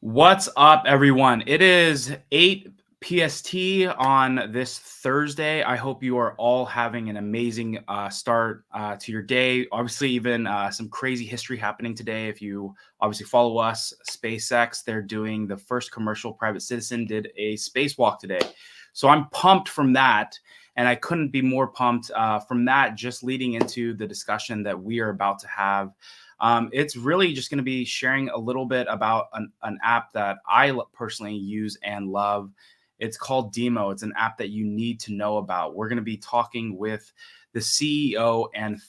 What's up, everyone? It is 8 PST on this Thursday. I hope you are all having an amazing start to your day. Obviously, even some crazy history happening today. If you obviously follow us, SpaceX, they're doing the first commercial private citizen did a spacewalk today. So I'm pumped from that. And I couldn't be more pumped from that, just leading into the discussion that we are about to have. It's really just going to be sharing a little bit about an app that I personally use and love. It's called DIMO. It's an app that you need to know about. We're going to be talking with the CEO and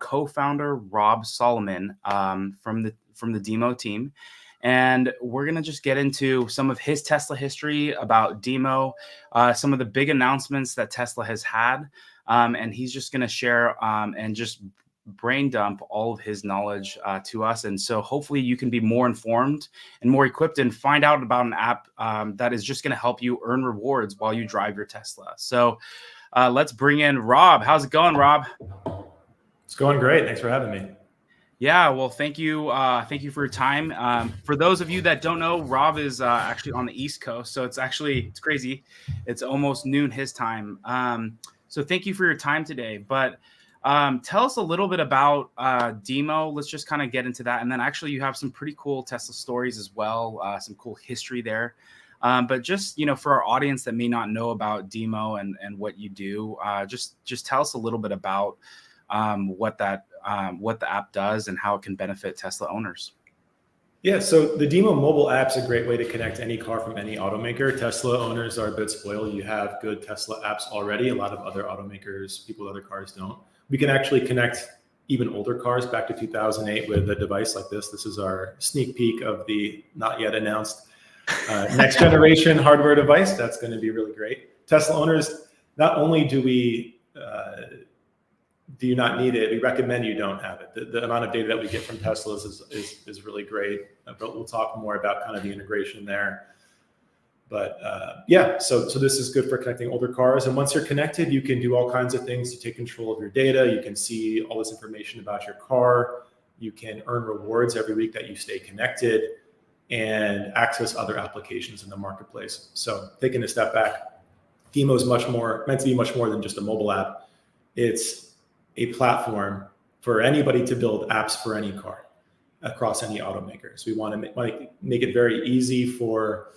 co-founder Rob Solomon from the DIMO team. And we're going to just get into some of his Tesla history about DIMO, some of the big announcements that Tesla has had. And he's just going to share and just brain dump all of his knowledge to us. And so hopefully you can be more informed and more equipped and find out about an app that is just going to help you earn rewards while you drive your Tesla. So let's bring in Rob. How's it going, Rob? It's going great. Thanks for having me. Yeah, well, thank you. Thank you for your time. For those of you that don't know, Rob is actually on the East Coast. So it's crazy. It's almost noon his time. So thank you for your time today. But tell us a little bit about DIMO. Let's just kind of get into that. And then actually you have some pretty cool Tesla stories as well, some cool history there. But just, for our audience that may not know about DIMO and what you do, just tell us a little bit about what the app does and how it can benefit Tesla owners. Yeah, so the DIMO mobile app's a great way to connect any car from any automaker. Tesla owners are a bit spoiled. You have good Tesla apps already. A lot of other automakers, people with other cars don't. We can actually connect even older cars back to 2008 with a device like this. This is our sneak peek of the not yet announced next generation hardware device. That's going to be really great. Tesla owners, not only do you not need it, we recommend you don't have it. The amount of data that we get from Teslas is really great, but we'll talk more about kind of the integration there. But yeah, so this is good for connecting older cars. And once you're connected, you can do all kinds of things to take control of your data. You can see all this information about your car. You can earn rewards every week that you stay connected and access other applications in the marketplace. So taking a step back, DIMO is meant to be much more than just a mobile app. It's a platform for anybody to build apps for any car across any automaker. So we want to make it very easy for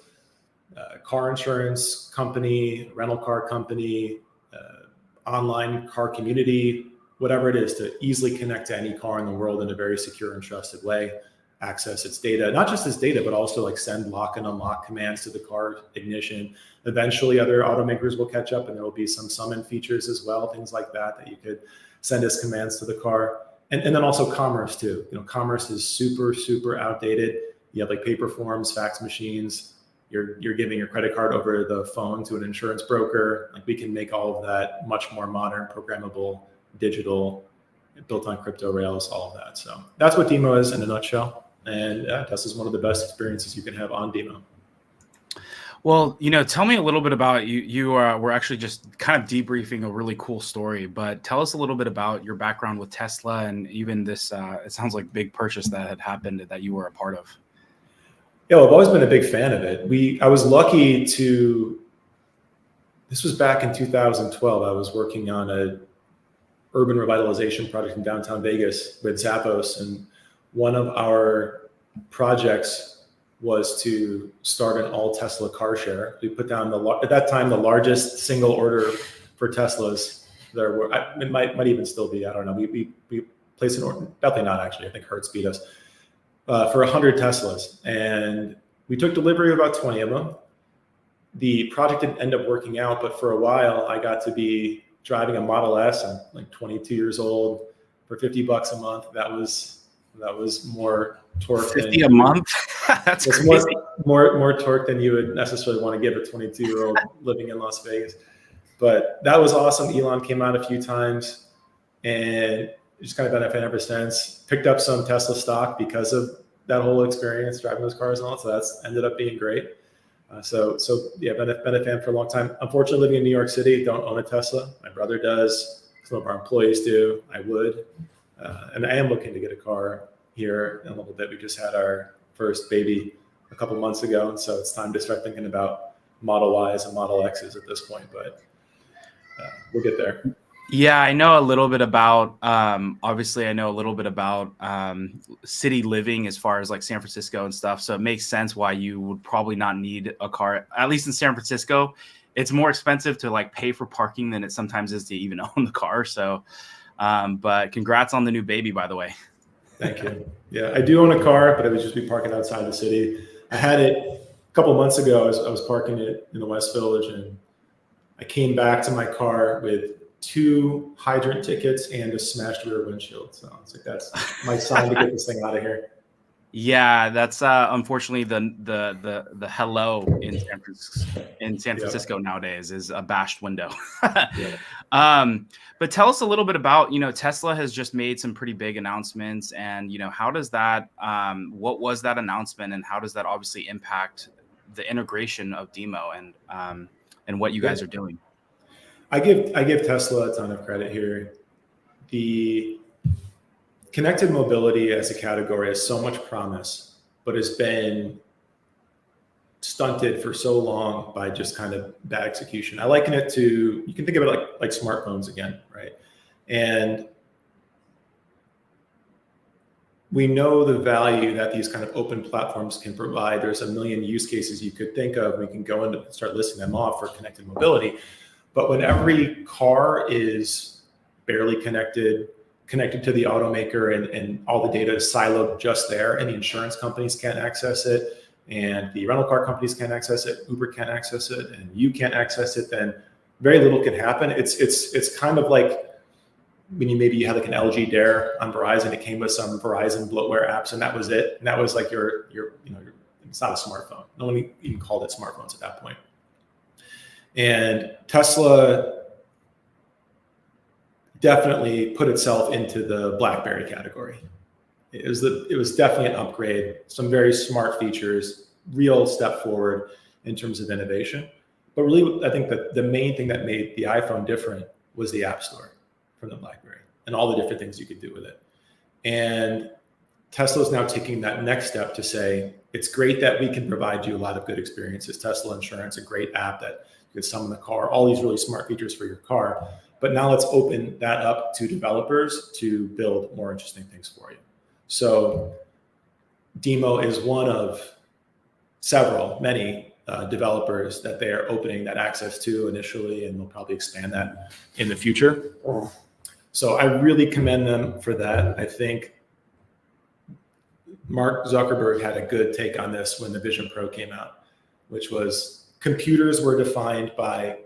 car insurance company, rental car company, online car community, whatever it is, to easily connect to any car in the world in a very secure and trusted way, access its data, not just its data, but also like send lock and unlock commands to the car ignition. Eventually other automakers will catch up and there will be some summon features as well, things like that you could send as commands to the car. And then also commerce too. Commerce is super, super outdated. You have like paper forms, fax machines. You're giving your credit card over the phone to an insurance broker. Like we can make all of that much more modern, programmable, digital, built on crypto rails, all of that. So that's what DIMO is in a nutshell. And Tesla's one of the best experiences you can have on DIMO. Well, tell me a little bit about you. You were actually just kind of debriefing a really cool story, but tell us a little bit about your background with Tesla and even this, it sounds like big purchase that had happened that you were a part of. Yeah, well, I've always been a big fan of it. I was lucky this was back in 2012. I was working on a urban revitalization project in downtown Vegas with Zappos. And one of our projects was to start an all Tesla car share. We put down at that time, the largest single order for Teslas there were. It might even still be, I don't know. We placed an order, definitely not actually. I think Hertz beat us. For 100 Teslas. And we took delivery of about 20 of them. The project didn't end up working out, but for a while I got to be driving a Model S. I'm like 22 years old for $50 a month. That was more torque. 50 a month? That's crazy. More torque than you would necessarily want to give a 22-year-old living in Las Vegas. But that was awesome. Elon came out a few times and just kind of been a fan ever since. Picked up some Tesla stock because of that whole experience driving those cars and all. So that's ended up being great. So yeah, been a fan for a long time. Unfortunately, living in New York City, don't own a Tesla. My brother does. Some of our employees do. I would. And I am looking to get a car here in a little bit. We just had our first baby a couple months ago. And so it's time to start thinking about Model Ys and Model Xs at this point, but we'll get there. Yeah, I know a little bit about, obviously I know a little bit about city living as far as like San Francisco and stuff. So it makes sense why you would probably not need a car, at least in San Francisco. It's more expensive to like pay for parking than it sometimes is to even own the car. So, but congrats on the new baby, by the way. Thank you. Yeah, I do own a car, but it would just be parking outside the city. I had it a couple months ago. I was parking it in the West Village, and I came back to my car with 2 hydrant tickets and a smashed rear windshield. So it's like, that's my sign to get this thing out of here. Yeah, that's unfortunately the hello in San Francisco nowadays is a bashed window. But tell us a little bit about, Tesla has just made some pretty big announcements, and how does that what was that announcement, and how does that obviously impact the integration of DIMO and what you guys are doing? I give Tesla a ton of credit here. The connected mobility as a category has so much promise, but has been stunted for so long by just kind of bad execution. I liken it to, you can think of it like smartphones again, right? And we know the value that these kind of open platforms can provide. There's a million use cases you could think of. We can go into start listing them off for connected mobility. But when every car is barely connected to the automaker, and all the data is siloed just there, and the insurance companies can't access it, and the rental car companies can't access it, Uber can't access it, and you can't access it, then very little can happen. It's kind of like when you had like an LG Dare on Verizon. It came with some Verizon bloatware apps, and that was it. And that was like your it's not a smartphone. No one even called it smartphones at that point. And Tesla definitely put itself into the BlackBerry category. It was definitely an upgrade, some very smart features, real step forward in terms of innovation. But really, I think that the main thing that made the iPhone different was the App Store from the BlackBerry and all the different things you could do with it. And Tesla is now taking that next step to say, it's great that we can provide you a lot of good experiences. Tesla Insurance, a great app that you could summon the car, all these really smart features for your car. But now let's open that up to developers to build more interesting things for you. So DIMO is one of many developers that they are opening that access to initially, and they'll probably expand that in the future. So I really commend them for that. I think Mark Zuckerberg had a good take on this when the Vision Pro came out, which was computers were defined by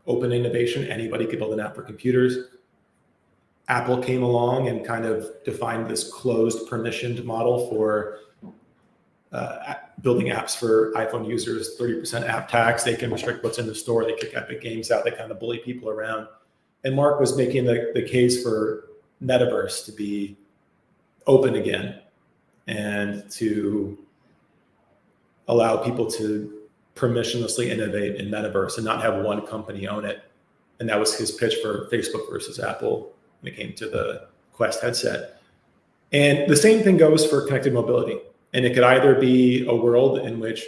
open innovation. Anybody could build an app for computers. Apple came along and kind of defined this closed permissioned model for building apps for iPhone users, 30% app tax. They can restrict what's in the store. They kick Epic Games out. They kind of bully people around. And Mark was making the case for Metaverse to be open again and to allow people to permissionlessly innovate in Metaverse and not have one company own it. And that was his pitch for Facebook versus Apple when it came to the Quest headset. And the same thing goes for connected mobility. And it could either be a world in which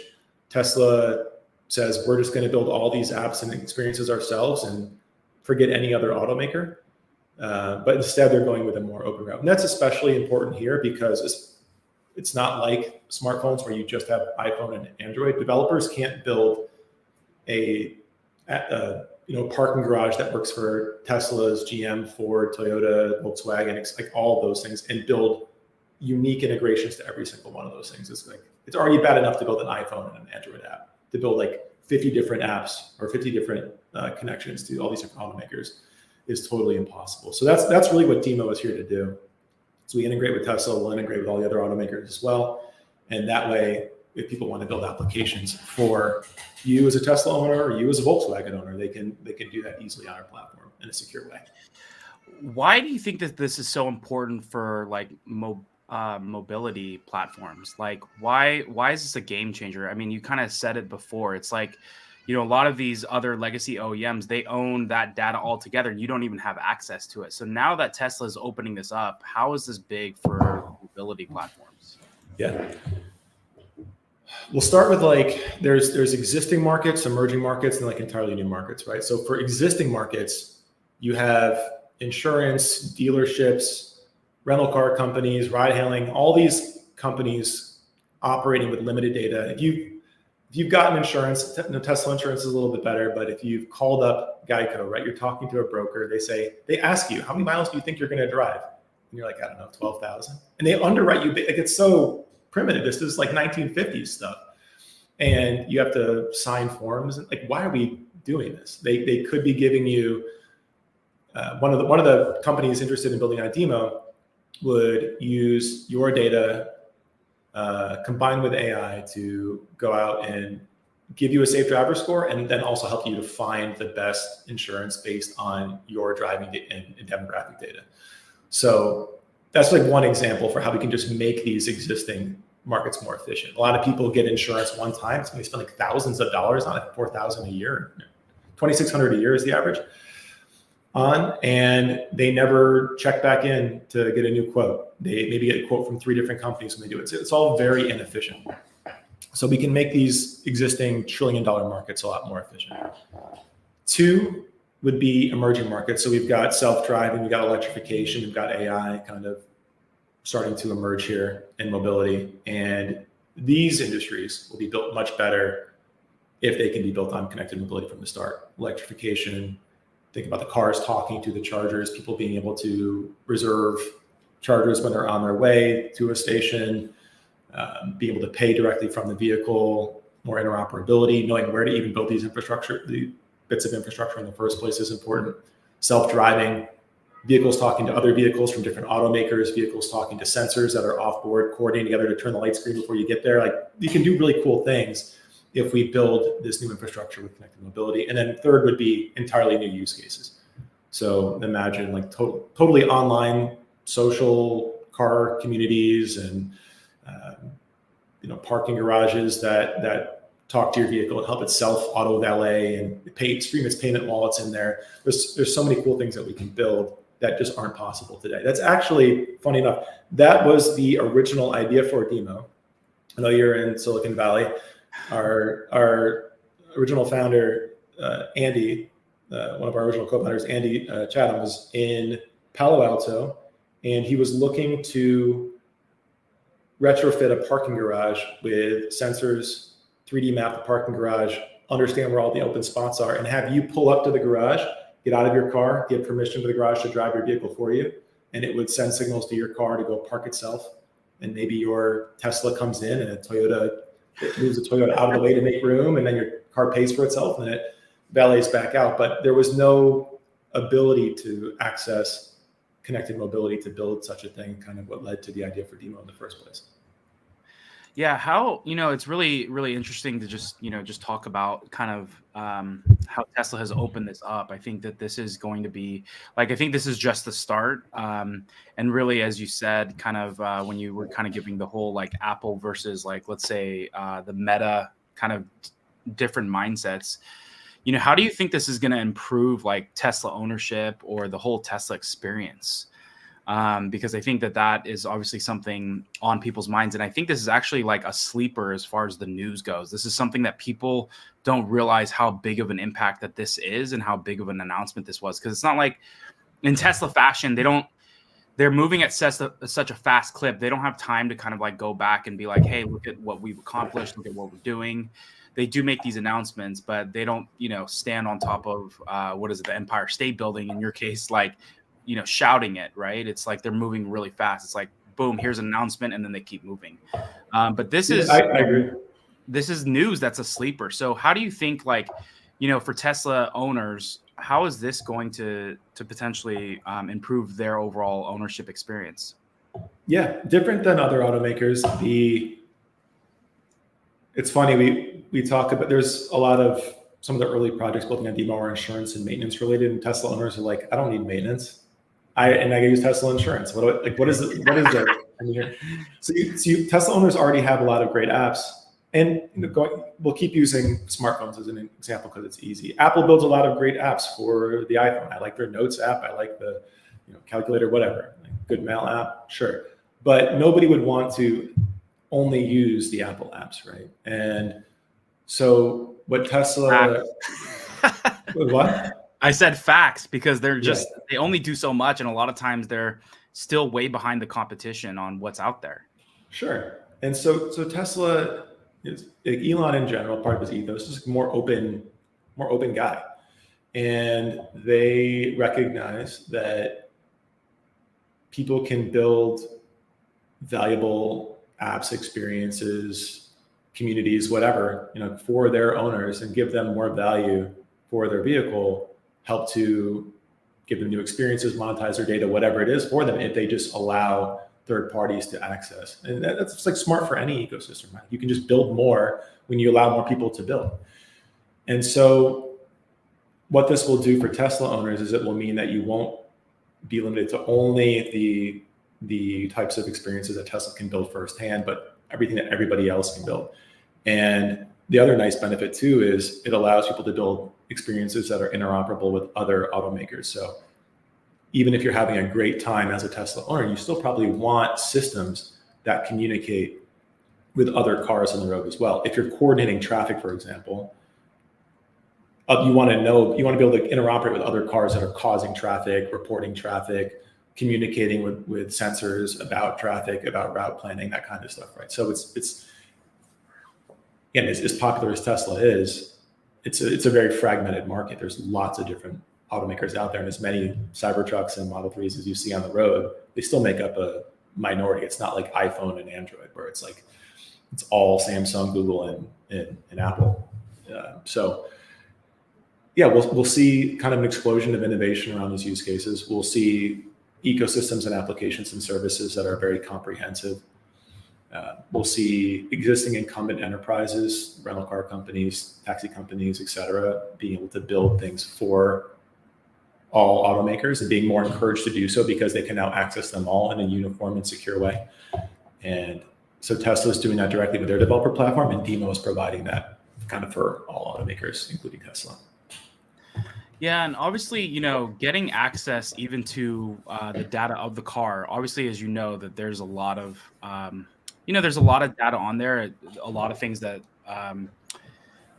Tesla says, we're just going to build all these apps and experiences ourselves and forget any other automaker. But instead, they're going with a more open route. And that's especially important here because it's not like smartphones where you just have iPhone and Android. Developers can't build a parking garage that works for Tesla's, GM, Ford, Toyota, Volkswagen, like all of those things, and build unique integrations to every single one of those things. It's already bad enough to build an iPhone and an Android app. To build like 50 different apps or 50 different connections to all these different automakers is totally impossible. So that's really what DIMO is here to do. So we integrate with Tesla, we'll integrate with all the other automakers as well. And that way, if people want to build applications for you as a Tesla owner or you as a Volkswagen owner, they can do that easily on our platform in a secure way. Why do you think that this is so important for like mobility platforms? Like why is this a game changer? I mean, you kind of said it before. It's like, a lot of these other legacy OEMs, they own that data altogether and you don't even have access to it. So now that Tesla is opening this up, how is this big for mobility platforms? Yeah. We'll start with like, there's existing markets, emerging markets, and like entirely new markets, right? So for existing markets, you have insurance, dealerships, rental car companies, ride hailing, all these companies operating with limited data. If you've gotten insurance, Tesla insurance is a little bit better, but if you've called up Geico, right, you're talking to a broker, they ask you, how many miles do you think you're going to drive? And you're like, I don't know, 12,000. And they underwrite you. Like, it's so primitive. This is like 1950s stuff. And you have to sign forms. And like, why are we doing this? They could be giving you, one of the companies interested in building on DIMO would use your data combined with AI to go out and give you a safe driver score, and then also help you to find the best insurance based on your driving and demographic data. So that's like one example for how we can just make these existing markets more efficient. A lot of people get insurance one time. It's going to spend like thousands of dollars on it, $4,000 a year, $2,600 a year is the average on, and they never check back in to get a new quote. They maybe get a quote from 3 different companies when they do it. So it's all very inefficient. So we can make these existing $1 trillion markets a lot more efficient. 2 would be emerging markets. So we've got self-driving, we've got electrification, we've got AI kind of starting to emerge here in mobility. And these industries will be built much better if they can be built on connected mobility from the start. Electrification, think about the cars talking to the chargers, people being able to reserve chargers when they're on their way to a station, be able to pay directly from the vehicle, more interoperability, knowing where to even build these the bits of infrastructure in the first place is important. Self-driving, vehicles talking to other vehicles from different automakers, vehicles talking to sensors that are off board, coordinating together to turn the light screen before you get there. Like, you can do really cool things if we build this new infrastructure with connected mobility. And then 3rd would be entirely new use cases. So imagine like totally online social car communities and parking garages that talk to your vehicle and help it self auto valet and stream its payment wallets in there. There's so many cool things that we can build that just aren't possible today. That's actually, funny enough, that was the original idea for DIMO. I know you're in Silicon Valley. Our original founder, Andy, one of our original co-founders, Andy Chatham, was in Palo Alto, and he was looking to retrofit a parking garage with sensors, 3D map the parking garage, understand where all the open spots are, and have you pull up to the garage, get out of your car, give permission to the garage to drive your vehicle for you, and it would send signals to your car to go park itself. And maybe your Tesla comes in and it moves the Toyota out of the way to make room, and then your car pays for itself and it valets back out. But there was no ability to access connected mobility to build such a thing, kind of what led to the idea for DIMO in the first place. Yeah, how, it's really, really interesting to just talk about kind of how Tesla has opened this up. I think that this is going to be I think this is just the start. And really, as you said, kind of when you were kind of giving the whole like Apple versus let's say the Meta kind of different mindsets, how do you think this is going to improve Tesla ownership or the whole Tesla experience? Because I think that is obviously something on people's minds. And I think this is actually a sleeper as far as the news goes. This is something that people don't realize how big of an impact that this is and how big of an announcement this was. Because it's not like in Tesla fashion, they're moving at such a fast clip. They don't have time to kind of go back and be like, hey, look at what we've accomplished. Look at what we're doing. They do make these announcements, but they don't, stand on top of the Empire State Building in your case, shouting it, right? It's they're moving really fast. It's boom, here's an announcement, and then they keep moving. But this is, I agree. This is news that's a sleeper. So how do you think, for Tesla owners, how is this going to potentially improve their overall ownership experience? Yeah, different than other automakers. It's funny, we talk about, there's a lot of some of the early projects building on DIMO are insurance and maintenance related, and Tesla owners are like, I don't need maintenance. I use Tesla insurance. What is it? What is it? I mean, so Tesla owners already have a lot of great apps, and we'll keep using smartphones as an example because it's easy. Apple builds a lot of great apps for the iPhone. I like their Notes app. I like the calculator, whatever. Good Mail app, sure. But nobody would want to only use the Apple apps, right? And so what Tesla, what? I said facts because they're Yeah, just, they only do so much. And a lot of times they're still way behind the competition on what's out there. sure. And so Tesla is, like Elon in general, part of his ethos is more open guy. And they recognize that people can build valuable apps, experiences, communities, whatever, for their owners and give them more value for their vehicle, help to give them new experiences, monetize their data, whatever it is for them, if they just allow third parties to access. And that's like smart for any ecosystem, right? You can just build more when you allow more people to build. And so what this will do for Tesla owners is it will mean that you won't be limited to only the types of experiences that Tesla can build firsthand, but everything that everybody else can build. And the other nice benefit too is it allows people to build experiences that are interoperable with other automakers. So even if you're having a great time as a Tesla owner, you still probably want systems that communicate with other cars on the road as well. If you're coordinating traffic, for example, you want to be able to interoperate with other cars that are causing traffic, reporting traffic, communicating with sensors about traffic, about route planning, that kind of stuff, right? So it's again, as popular as Tesla is, it's a very fragmented market. There's lots of different automakers out there, and as many Cybertrucks and Model 3s as you see on the road, they still make up a minority. It's not like iPhone and Android, where it's like it's all Samsung, Google, and Apple. So yeah, we'll see kind of an explosion of innovation around these use cases. We'll see ecosystems and applications and services that are very comprehensive. We'll see existing incumbent enterprises, rental car companies, taxi companies, et cetera, being able to build things for all automakers and being more encouraged to do so because they can now access them all in a uniform and secure way. And so Tesla is doing that directly with their developer platform, and DIMO is providing that kind of for all automakers, including Tesla. Yeah, and obviously, getting access even to the data of the car. Obviously, as you know, that there's a lot of, there's a lot of data on there, a lot of things that,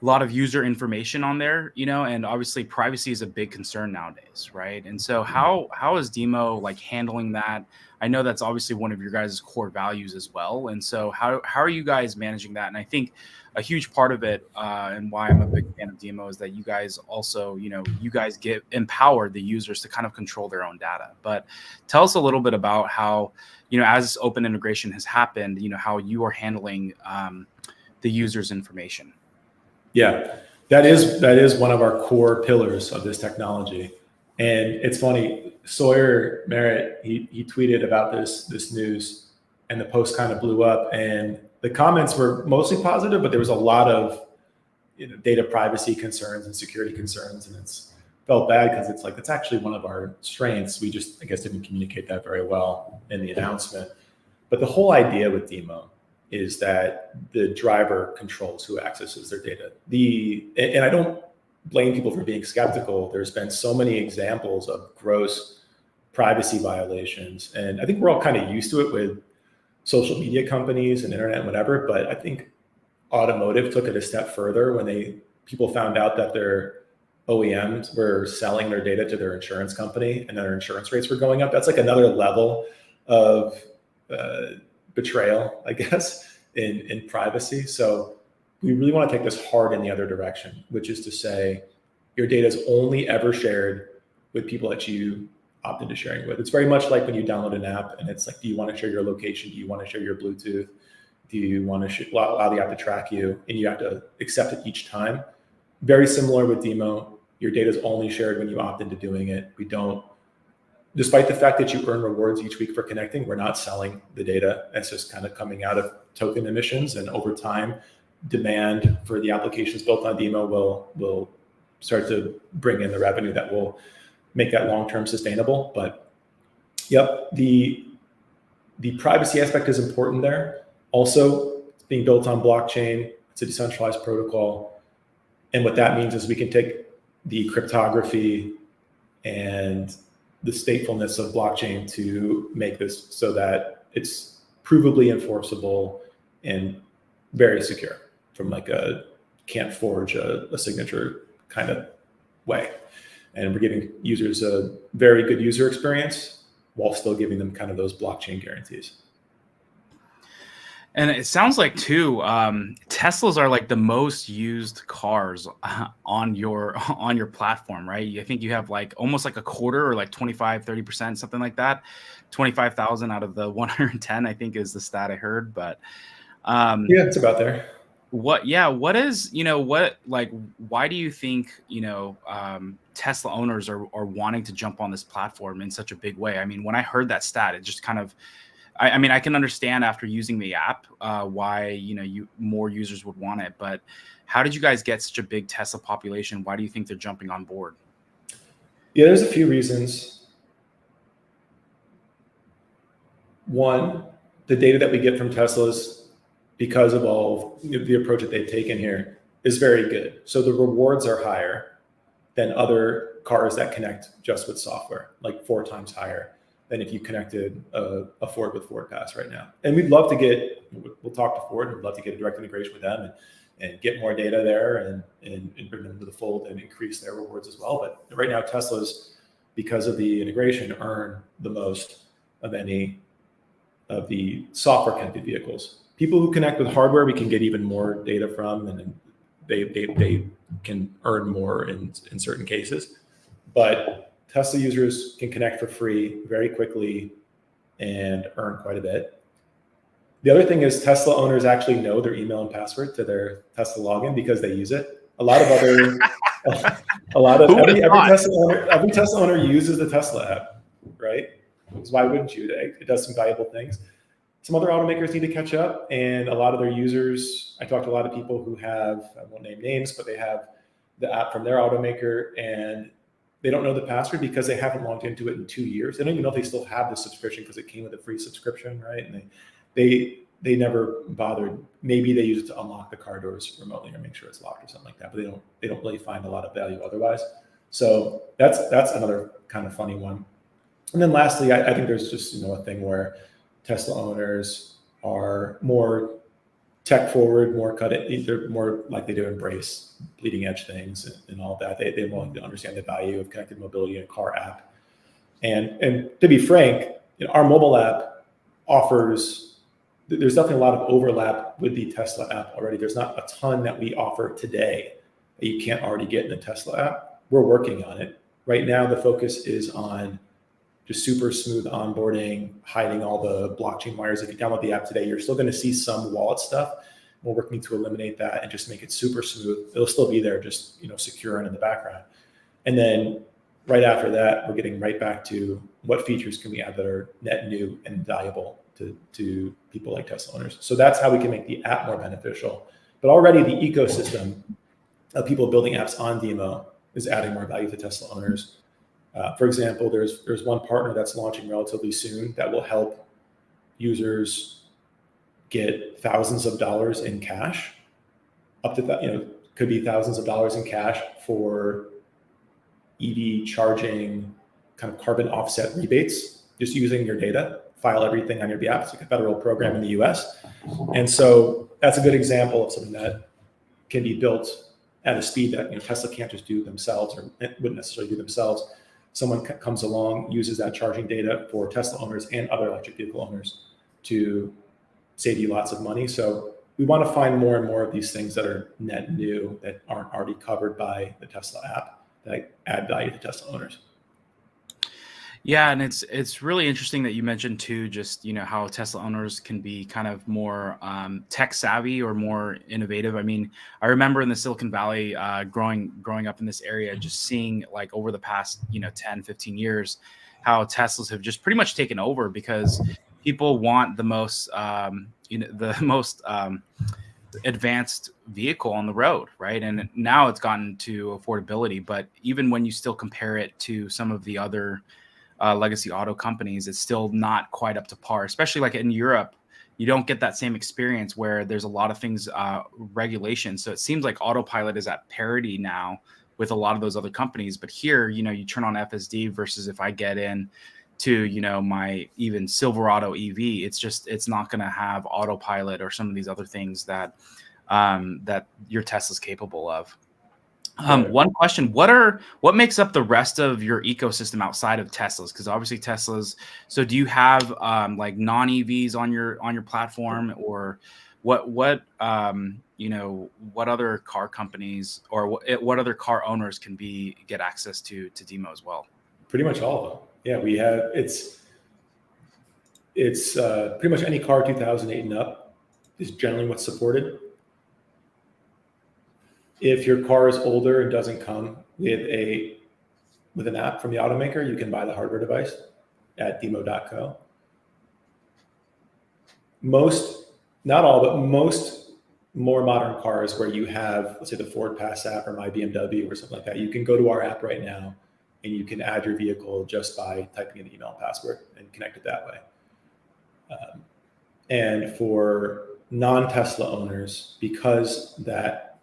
a lot of user information on there, and obviously privacy is a big concern nowadays, right? And so how is DIMO like handling that? I know that's obviously one of your guys' core values as well. And so how are you guys managing that? And I think a huge part of it, and why I'm a big fan of DIMO, is that you guys also, you guys empower the users to kind of control their own data. But tell us a little bit about how, as this open integration has happened, how you are handling the user's information. Yeah, that is one of our core pillars of this technology. And it's funny, Sawyer Merritt, he tweeted about this news, and the post kind of blew up, and the comments were mostly positive, but there was a lot of data privacy concerns and security concerns, and it's felt bad because it's like, it's actually one of our strengths. We just, I guess, didn't communicate that very well in the announcement. But the whole idea with DIMO is that the driver controls who accesses their data. And I don't blame people for being skeptical. There's been so many examples of gross privacy violations, and I think we're all kind of used to it with social media companies and internet and whatever. But I think automotive took it a step further when people found out that their OEMs were selling their data to their insurance company, and their insurance rates were going up. That's like another level of betrayal, I guess, in privacy. So we really want to take this hard in the other direction, which is to say your data is only ever shared with people that you opt into sharing with. It's very much like when you download an app and it's like, do you want to share your location? Do you want to share your Bluetooth? Do you want to allow the app to track you? And you have to accept it each time. Very similar with DIMO. Your data is only shared when you opt into doing it. We don't, despite the fact that you earn rewards each week for connecting, we're not selling the data. That's just kind of coming out of token emissions. And over time, demand for the applications built on DIMO will start to bring in the revenue that will make that long-term sustainable. But yep, the privacy aspect is important there. Also, it's being built on blockchain. It's a decentralized protocol. And what that means is we can take the cryptography and the statefulness of blockchain to make this so that it's provably enforceable and very secure from like a can't forge a signature kind of way. And we're giving users a very good user experience while still giving them kind of those blockchain guarantees. And it sounds like too, Teslas are like the most used cars on your platform, right? I think you have like almost like a quarter, or like 25-30%, something like that. 25,000 out of the 110, I think, is the stat I heard. But yeah, it's about there. what is, like, why do you think, Tesla owners are wanting to jump on this platform in such a big way? I mean, when I heard that stat, it just kind of, I mean, I can understand after using the app why more users would want it, but how did you guys get such a big Tesla population? Why do you think they're jumping on board? Yeah, there's a few reasons. One, the data that we get from Teslas, because of all the approach that they've taken here, is very good. So the rewards are higher than other cars that connect just with software, like 4 times higher than if you connected a Ford with Ford Pass right now. And we'd love to we'll talk to Ford, and we'd love to get a direct integration with them and get more data there and bring them into the fold and increase their rewards as well. But right now, Teslas, because of the integration, earn the most of any of the software connected vehicles. People who connect with hardware, we can get even more data from, and they can earn more in certain cases. But Tesla users can connect for free very quickly and earn quite a bit. The other thing is Tesla owners actually know their email and password to their Tesla login because they use it. Every Tesla owner uses the Tesla app, right? Because why wouldn't you? It does some valuable things. Some other automakers need to catch up, and a lot of their users, I talked to a lot of people who have, I won't name names, but they have the app from their automaker, and they don't know the password because they haven't logged into it in 2 years. They don't even know if they still have the subscription because it came with a free subscription, right? And they never bothered. Maybe they use it to unlock the car doors remotely or make sure it's locked or something like that, but they don't really find a lot of value otherwise. So that's another kind of funny one. And then lastly, I think there's just a thing where Tesla owners are more tech forward, they're more likely to embrace bleeding edge things and all that. They're willing to understand the value of connected mobility in a car app. And to be frank, our mobile app there's definitely a lot of overlap with the Tesla app already. There's not a ton that we offer today that you can't already get in the Tesla app. We're working on it. Right now, the focus is on just super smooth onboarding, hiding all the blockchain wires. If you download the app today, you're still going to see some wallet stuff. We're working to eliminate that and just make it super smooth. It'll still be there, just secure and in the background. And then right after that, we're getting right back to what features can we add that are net new and valuable to people like Tesla owners. So that's how we can make the app more beneficial. But already the ecosystem of people building apps on DIMO is adding more value to Tesla owners. For example, there's one partner that's launching relatively soon that will help users get thousands of dollars in cash, up to that, could be thousands of dollars in cash for EV charging, kind of carbon offset rebates, just using your data, file everything on your behalf. It's like a federal program in the US. And so that's a good example of something that can be built at a speed that Tesla can't just do themselves, or wouldn't necessarily do themselves. Someone comes along, uses that charging data for Tesla owners and other electric vehicle owners to save you lots of money. So we want to find more and more of these things that are net new, that aren't already covered by the Tesla app, that add value to Tesla owners. Yeah, and it's really interesting that you mentioned too, just how Tesla owners can be kind of more tech savvy or more innovative. I mean, I remember in the Silicon Valley, growing up in this area, just seeing like over the past 10, 15 years, how Teslas have just pretty much taken over because people want the most advanced vehicle on the road, right? And now it's gotten to affordability, but even when you still compare it to some of the other legacy auto companies, it's still not quite up to par, especially like in Europe. You don't get that same experience where there's a lot of things, regulation. So it seems like autopilot is at parity now with a lot of those other companies. But here, you turn on FSD versus if I get in to, you know, my even Silverado EV. It's not going to have autopilot or some of these other things that that your Tesla's capable of. Right. One question: what makes up the rest of your ecosystem outside of Teslas? Because obviously Teslas. So do you have like non EVs on your platform, or what you know, what other car companies or what other car owners can get access to DIMO as well? Pretty much all of them. Yeah, we have it's pretty much any car 2008 and up is generally what's supported. If your car is older and doesn't come with an app from the automaker, you can buy the hardware device at dimo.co. Most, not all, but most more modern cars where you have, let's say, the Ford Pass app or My BMW or something like that, you can go to our app right now and you can add your vehicle just by typing in the email and password and connect it that way. And for non-Tesla owners, because that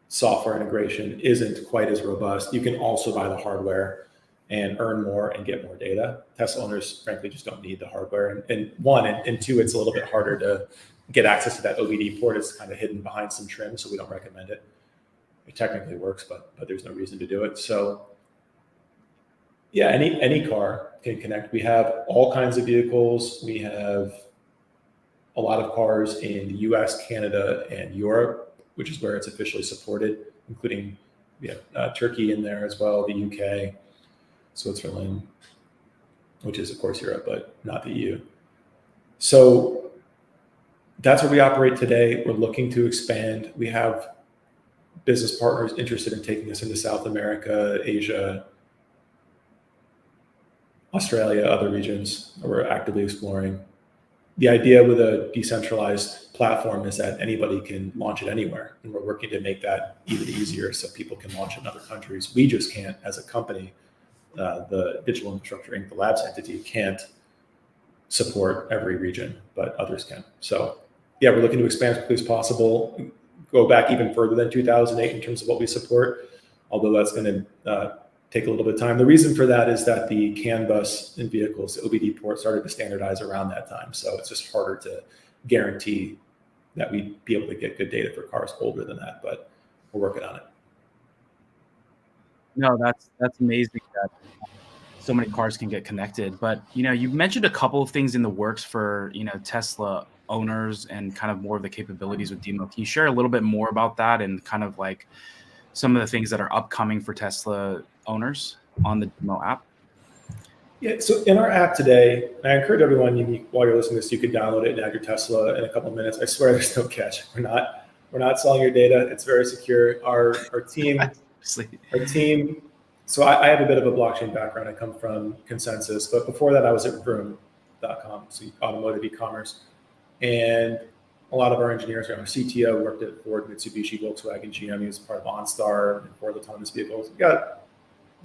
software integration isn't quite as robust, you can also buy the hardware and earn more and get more data. Tesla owners, frankly, just don't need the hardware. And one, and two, it's a little bit harder to get access to that OBD port. It's kind of hidden behind some trim, so we don't recommend it. It technically works, but there's no reason to do it. So yeah, any car can connect. We have all kinds of vehicles. We have a lot of cars in the US, Canada, and Europe, which is where it's officially supported, including Turkey in there as well, the UK, Switzerland, which is of course Europe, but not the EU. So that's where we operate today. We're looking to expand. We have business partners interested in taking us into South America, Asia, Australia, other regions we're actively exploring. The idea with a decentralized platform is that anybody can launch it anywhere. And we're working to make that even easier so people can launch in other countries. We just can't, as a company, the Digital Infrastructure Inc., the labs entity, can't support every region, but others can. So yeah, we're looking to expand as quickly as possible, go back even further than 2008 in terms of what we support, although that's going to take a little bit of time. The reason for that is that the CAN bus in vehicles, the OBD port, started to standardize around that time. So it's just harder to guarantee that we'd be able to get good data for cars older than that, but we're working on it. No, that's amazing that so many cars can get connected. But you've mentioned a couple of things in the works for Tesla owners and kind of more of the capabilities with DIMO. Can you share a little bit more about that and kind of like some of the things that are upcoming for Tesla owners on the DIMO app? Yeah, so in our app today, I encourage everyone, while you're listening to this, you can download it and add your Tesla in a couple of minutes. I swear there's no catch. We're not selling your data. It's very secure. Our team, so I have a bit of a blockchain background. I come from Consensus, but before that I was at Vroom.com, so automotive e-commerce. And a lot of our engineers, our CTO worked at Ford, Mitsubishi, Volkswagen, GM. He was part of OnStar and Ford autonomous vehicles. We got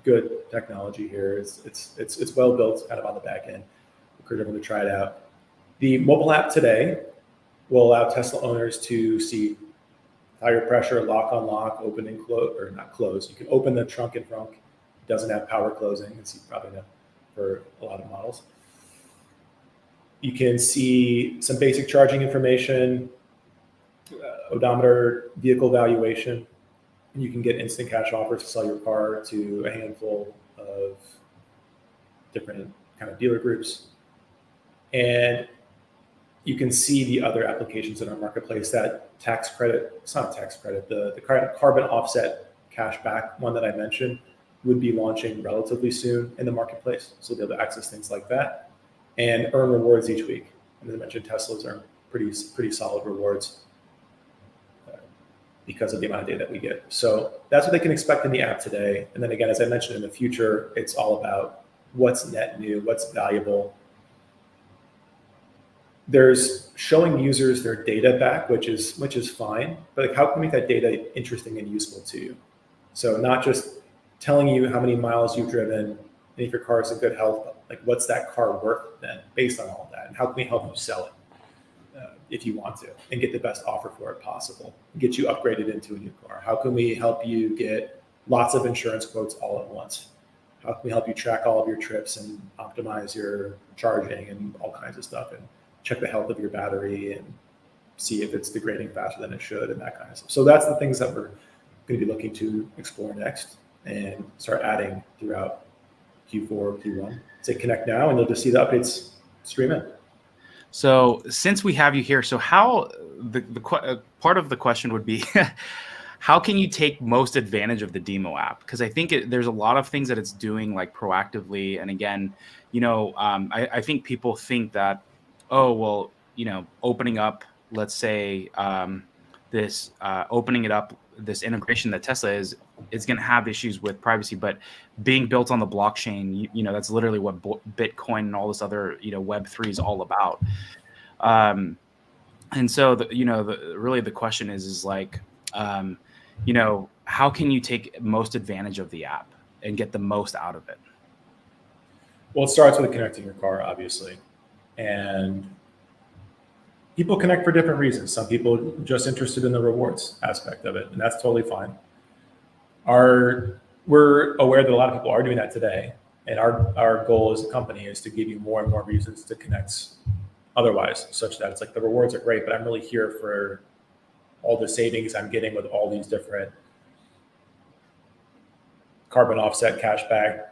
good technology here. It's well built, kind of on the back end. I encourage everyone to try it out. The mobile app today will allow Tesla owners to see tire pressure, lock on lock, open and close, or not close. You can open the trunk and trunk. It doesn't have power closing, as you probably know, for a lot of models. You can see some basic charging information, odometer, vehicle valuation. You can get instant cash offers to sell your car to a handful of different kind of dealer groups. And you can see the other applications in our marketplace. That tax credit, it's not a tax credit, the carbon offset cash back one that I mentioned would be launching relatively soon in the marketplace. So they'll be able to access things like that and earn rewards each week. And as I mentioned, Teslas earn pretty solid rewards because of the amount of data that we get. So that's what they can expect in the app today. And then again, as I mentioned, in the future, it's all about what's net new, what's valuable. There's showing users their data back, which is fine, but like, how can we make that data interesting and useful to you? So not just telling you how many miles you've driven and if your car is in good health, but like what's that car worth then based on all that? And how can we help you sell it if you want to and get the best offer for it possible, and get you upgraded into a new car? How can we help you get lots of insurance quotes all at once? how can we help you track all of your trips and optimize your charging and all kinds of stuff, and check the health of your battery and see if it's degrading faster than it should and that kind of stuff. So that's the things that we're going to be looking to explore next and start adding throughout Q4, Q1. Say connect now, and you'll just see the updates stream in. So since we have you here, so how part of the question would be, how can you take most advantage of the DIMO app? Because I think there's a lot of things that it's doing like proactively. And again, I think people think that, oh, well, opening up, let's say opening it up, this integration that Tesla is going to have issues with privacy, but being built on the blockchain, that's literally what Bitcoin and all this other, Web3 is all about. And so, really the question is like, how can you take most advantage of the app and get the most out of it? Well, it starts with connecting your car, obviously. And people connect for different reasons. Some people just interested in the rewards aspect of it, and that's totally fine. We're aware that a lot of people are doing that today. And our goal as a company is to give you more and more reasons to connect otherwise, such that it's like the rewards are great, but I'm really here for all the savings I'm getting with all these different carbon offset cashback,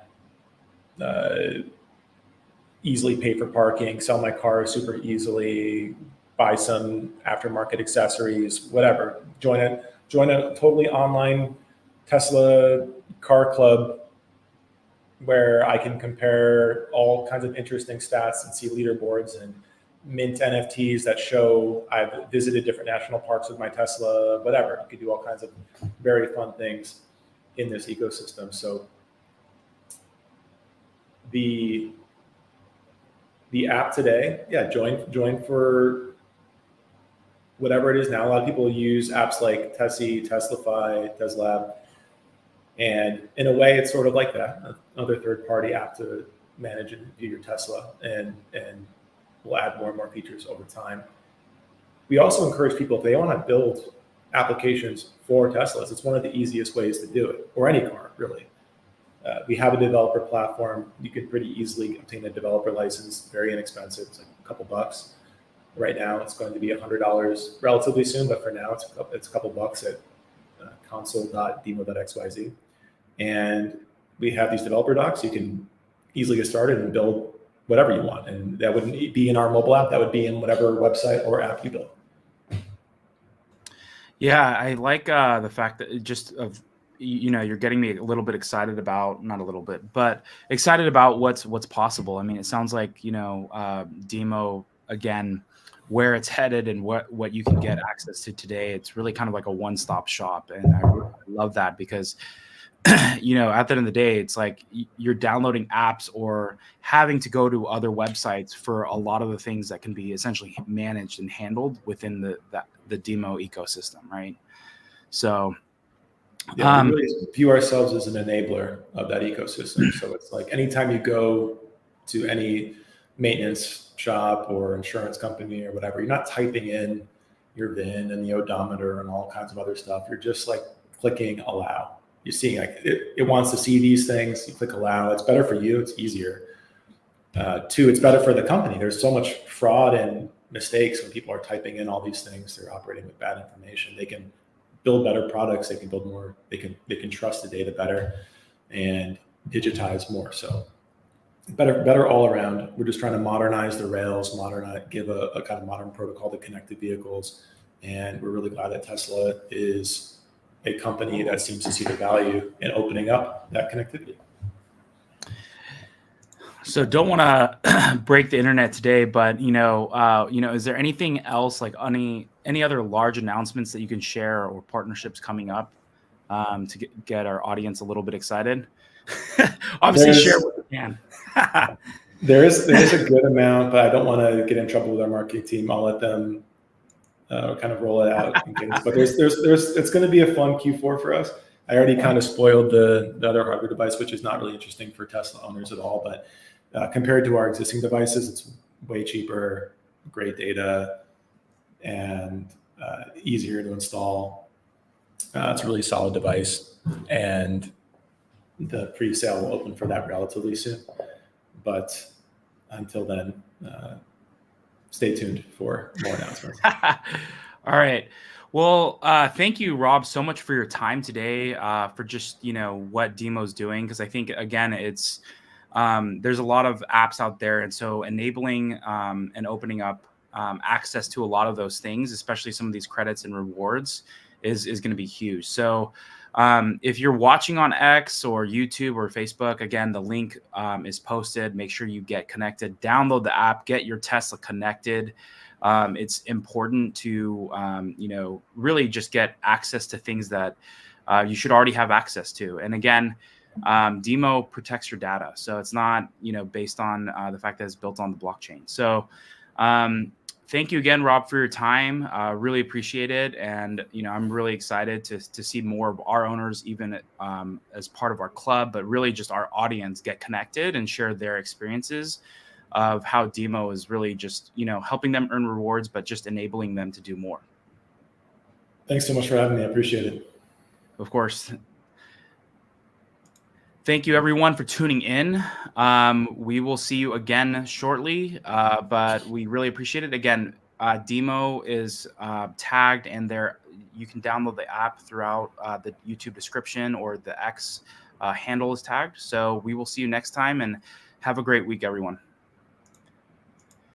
easily pay for parking, sell my car super easily, buy some aftermarket accessories, whatever. Join a totally online Tesla car club where I can compare all kinds of interesting stats and see leaderboards and mint NFTs that show I've visited different national parks with my Tesla, whatever. You could do all kinds of very fun things in this ecosystem. So the app today, join for whatever it is now. A lot of people use apps like Tessie, Teslafy, Teslab. And in a way, it's sort of like that, another third-party app to manage and do your Tesla, and we'll add more and more features over time. We also encourage people, if they want to build applications for Teslas, it's one of the easiest ways to do it, or any car, really. We have a developer platform. You can pretty easily obtain a developer license, very inexpensive. It's like a couple bucks. Right now, it's going to be $100 relatively soon, but for now, it's a couple bucks at console.dimo.xyz. And we have these developer docs. You can easily get started and build whatever you want. And that wouldn't be in our mobile app. That would be in whatever website or app you build. Yeah, I like the fact that you're getting me a little bit excited about, not a little bit, but excited about what's possible. I mean, it sounds like, DIMO, again, where it's headed and what you can get access to today. It's really kind of like a one-stop shop. And I love that because, at the end of the day, it's like you're downloading apps or having to go to other websites for a lot of the things that can be essentially managed and handled within the DIMO ecosystem, right? So we really view ourselves as an enabler of that ecosystem. So it's like anytime you go to any maintenance shop or insurance company or whatever, you're not typing in your VIN and the odometer and all kinds of other stuff. You're just like clicking allow. You're seeing like it wants to see these things. You click allow. It's better for you. It's easier. Two, it's better for the company. There's so much fraud and mistakes when people are typing in all these things. They're operating with bad information. They can build better products. They can build more. They can trust the data better and digitize more. So better all around. We're just trying to modernize the rails, give a kind of modern protocol to connected vehicles. And we're really glad that Tesla is a company that seems to see the value in opening up that connectivity. So don't want to break the internet today, but is there anything else, like any other large announcements that you can share or partnerships coming up to get our audience a little bit excited? Obviously, share what you can. There is a good amount, but I don't want to get in trouble with our marketing team. I'll let them kind of roll it out in case. But it's going to be a fun Q4 for us. I already kind of spoiled the other hardware device, which is not really interesting for Tesla owners at all. But compared to our existing devices, it's way cheaper, great data, and easier to install. It's a really solid device. And the pre-sale will open for that relatively soon. But until then, stay tuned for more announcements. All right. Well, thank you, Rob, so much for your time today, for just, what DIMO's doing. Because I think, again, it's there's a lot of apps out there. And so enabling and opening up access to a lot of those things, especially some of these credits and rewards, is going to be huge. So if you're watching on X or YouTube or Facebook, again, the link is posted. Make sure you get connected, download the app, get your Tesla connected. It's important to, really just get access to things that you should already have access to. And again, DIMO protects your data. So it's not, based on the fact that it's built on the blockchain. So thank you again, Rob, for your time. Really appreciate it. And, I'm really excited to see more of our owners, even as part of our club, but really just our audience get connected and share their experiences of how DIMO is really just, helping them earn rewards, but just enabling them to do more. Thanks so much for having me. I appreciate it. Of course. Thank you, everyone, for tuning in. We will see you again shortly, but we really appreciate it. Again, DIMO is tagged, and you can download the app throughout the YouTube description, or the X handle is tagged. So we will see you next time, and have a great week, everyone.